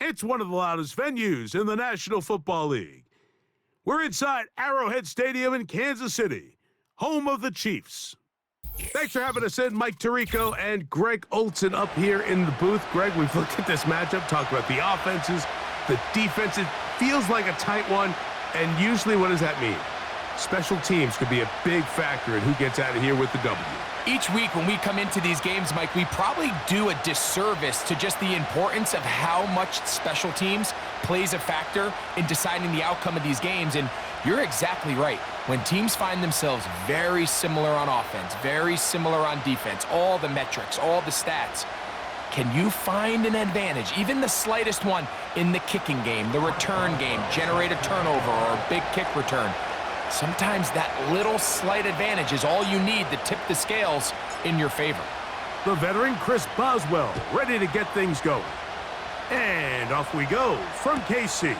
It's one of the loudest venues in the National Football League. We're inside Arrowhead Stadium in Kansas City, home of the Chiefs. Thanks for having us in, Mike Tirico and Greg Olson up here in the booth. Greg, we've looked at this matchup, talked about the offenses, the defenses. Feels like a tight one, and usually what does that mean? Special teams could be a big factor in who gets out of here with the W. Each week when we come into these games, Mike, we probably do a disservice to just the importance of how much special teams plays a factor in deciding the outcome of these games. And you're exactly right. When teams find themselves very similar on offense, very similar on defense, all the metrics, all the stats, can you find an advantage, even the slightest one, in the kicking game, the return game, generate a turnover or a big kick return? Sometimes that little slight advantage is all you need to tip the scales in your favor. The veteran Chris Boswell ready to get things going. And off we go from KC.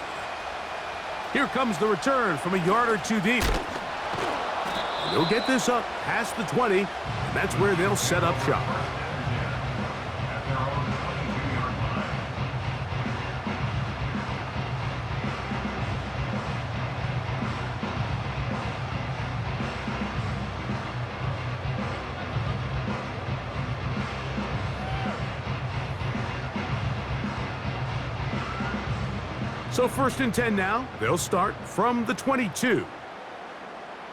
Here comes the return from a yard or two deep. They'll get this up past the 20, and that's where they'll set up shop. So 1st and 10 now. They'll start from the 22.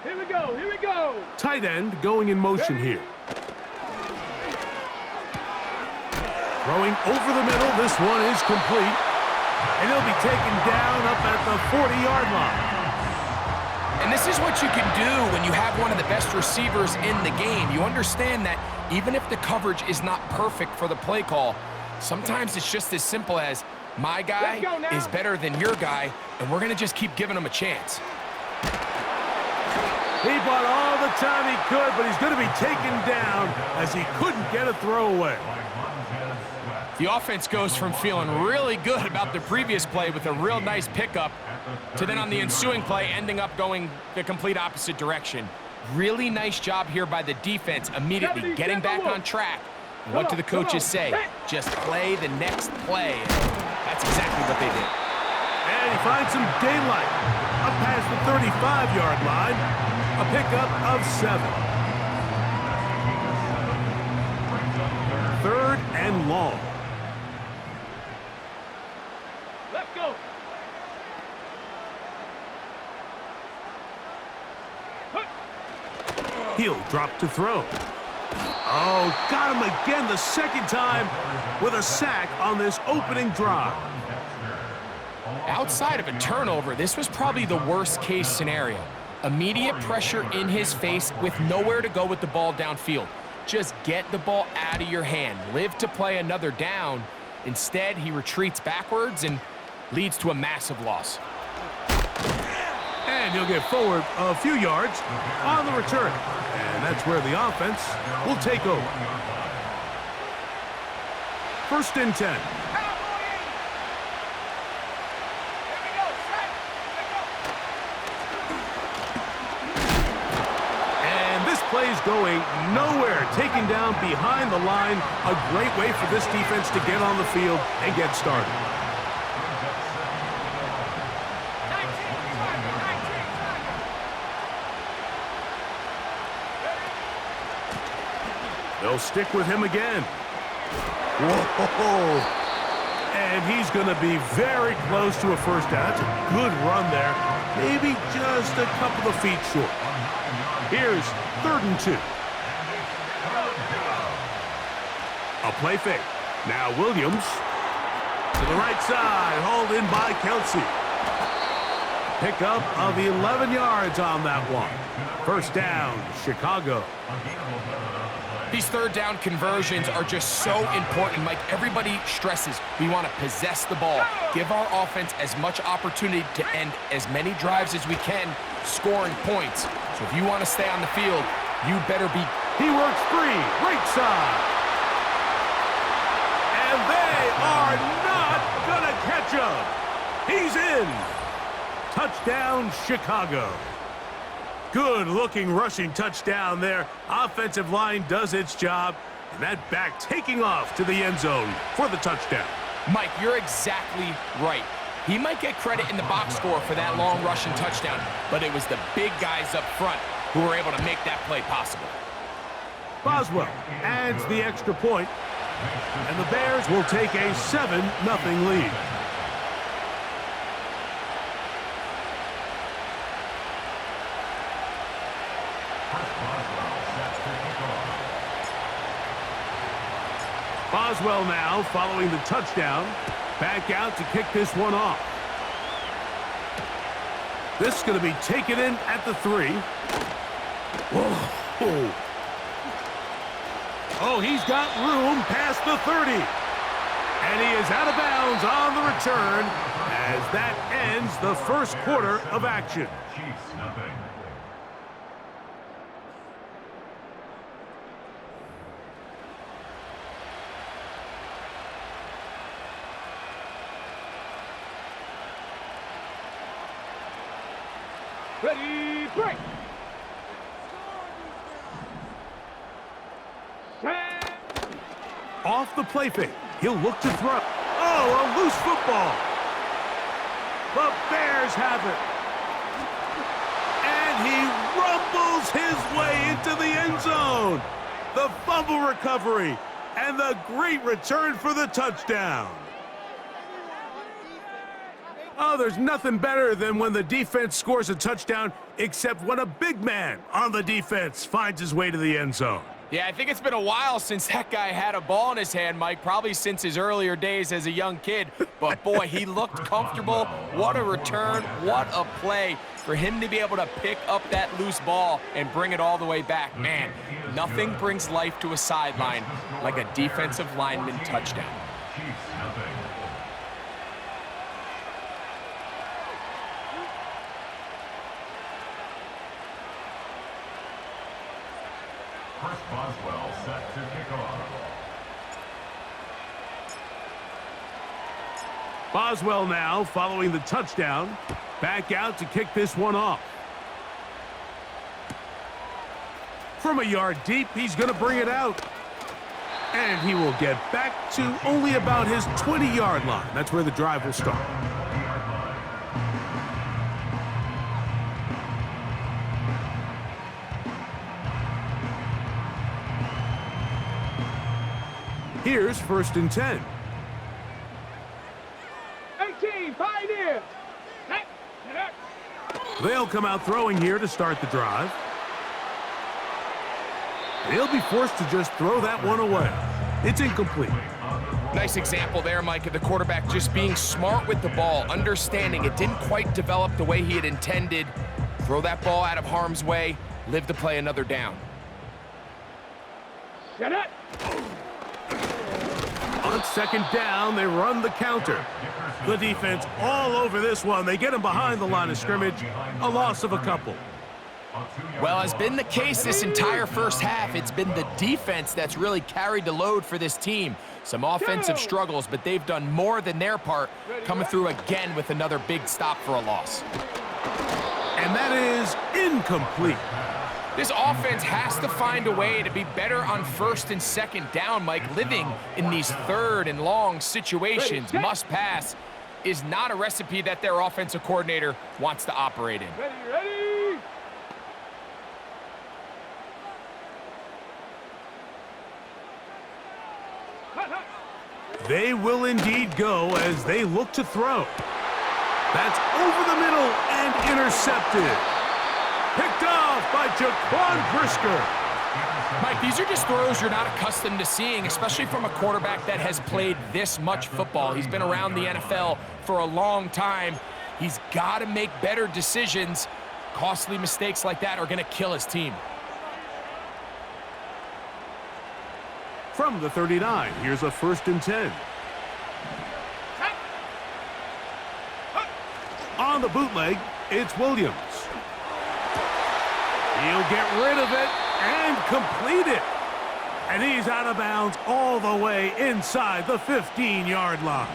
Here we go, here we go. Tight end going in motion here. Throwing over the middle. This one is complete. And he'll be taken down up at the 40-yard line. And this is what you can do when you have one of the best receivers in the game. You understand that even if the coverage is not perfect for the play call, sometimes it's just as simple as, my guy is better than your guy, and we're going to just keep giving him a chance. He bought all the time he could, but he's going to be taken down as he couldn't get a throwaway. The offense goes from feeling really good about the previous play with a real nice pickup to then on the ensuing play ending up going the complete opposite direction. Really nice job here by the defense, immediately getting back on track. What do the coaches say? Just play the next play. That's exactly what they did. And he finds some daylight up past the 35-yard line. A pickup of 7. 3rd and long. Let's go. He'll drop to throw. Oh, got him again the second time with a sack on this opening drive. Outside of a turnover, this was probably the worst-case scenario. Immediate pressure in his face with nowhere to go with the ball downfield. Just get the ball out of your hand. Live to play another down. Instead, he retreats backwards and leads to a massive loss. And he'll get forward a few yards on the return. And that's where the offense will take over. 1st and 10. And this play's going nowhere. Taken down behind the line. A great way for this defense to get on the field and get started. They'll stick with him again. Whoa! And he's going to be very close to a first down. That's a good run there. Maybe just a couple of feet short. Here's 3rd and 2. A play fake. Now Williams to the right side, hauled in by Kelsey. Pickup of 11 yards on that one. 1st down, Chicago. These 3rd down conversions are just so important, Mike. Everybody stresses we want to possess the ball, give our offense as much opportunity to end as many drives as we can, scoring points. So if you want to stay on the field, you better be. He works free, right side. And they are not going to catch him. He's in. Touchdown, Chicago. Good-looking rushing touchdown there. Offensive line does its job, and that back taking off to the end zone for the touchdown. Mike, you're exactly right. He might get credit in the box score for that long rushing touchdown, but it was the big guys up front who were able to make that play possible. Boswell adds the extra point, and the Bears will take a 7-0 lead. Boswell now following the touchdown. Back out to kick this one off. This is going to be taken in at the 3. Whoa. Oh, he's got room past the 30. And he is out of bounds on the return as that ends the first quarter of action. Ready, break. Set. Off the play fake. He'll look to throw. Oh, a loose football. The Bears have it. And he rumbles his way into the end zone. The fumble recovery and the great return for the touchdown. Oh, there's nothing better than when the defense scores a touchdown, except when a big man on the defense finds his way to the end zone. Yeah, I think it's been a while since that guy had a ball in his hand, Mike, probably since his earlier days as a young kid. But, boy, he looked comfortable. What a return. What a play for him to be able to pick up that loose ball and bring it all the way back. Man, nothing brings life to a sideline like a defensive lineman touchdown. Boswell set to kick off. Boswell now following the touchdown. Back out to kick this one off. From a yard deep, he's going to bring it out. And he will get back to only about his 20-yard line. That's where the drive will start. Here's 1st and 10. 18, Pioneers. They'll come out throwing here to start the drive. He'll be forced to just throw that one away. It's incomplete. Nice example there, Mike, of the quarterback just being smart with the ball, understanding it didn't quite develop the way he had intended. Throw that ball out of harm's way, live to play another down. Set it. On 2nd down, they run the counter. The defense all over this one. They get him behind the line of scrimmage. A loss of a couple. Well, has been the case this entire first half. It's been the defense that's really carried the load for this team. Some offensive struggles, but they've done more than their part, coming through again with another big stop for a loss. And that is incomplete. This offense has to find a way to be better on 1st and 2nd down, Mike. Living in these 3rd and long situations, must pass, is not a recipe that their offensive coordinator wants to operate in. Ready. They will indeed go as they look to throw. That's over the middle and intercepted. Picked off by Jaquan Brisker. Mike, these are just throws you're not accustomed to seeing, especially from a quarterback that has played this much football. He's been around the NFL for a long time. He's got to make better decisions. Costly mistakes like that are going to kill his team. From the 39, here's a 1st and 10. On the bootleg, it's Williams. He'll get rid of it and complete it. And he's out of bounds all the way inside the 15-yard line.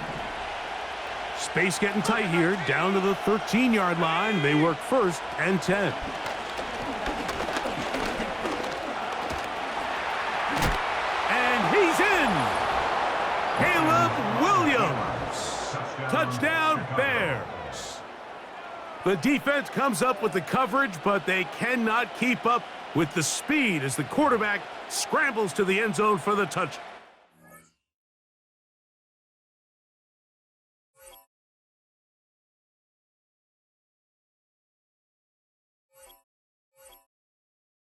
Space getting tight here, down to the 13-yard line. They work 1st and 10. And he's in. Caleb Williams. Touchdown, Bears. The defense comes up with the coverage, but they cannot keep up with the speed as the quarterback scrambles to the end zone for the touchdown.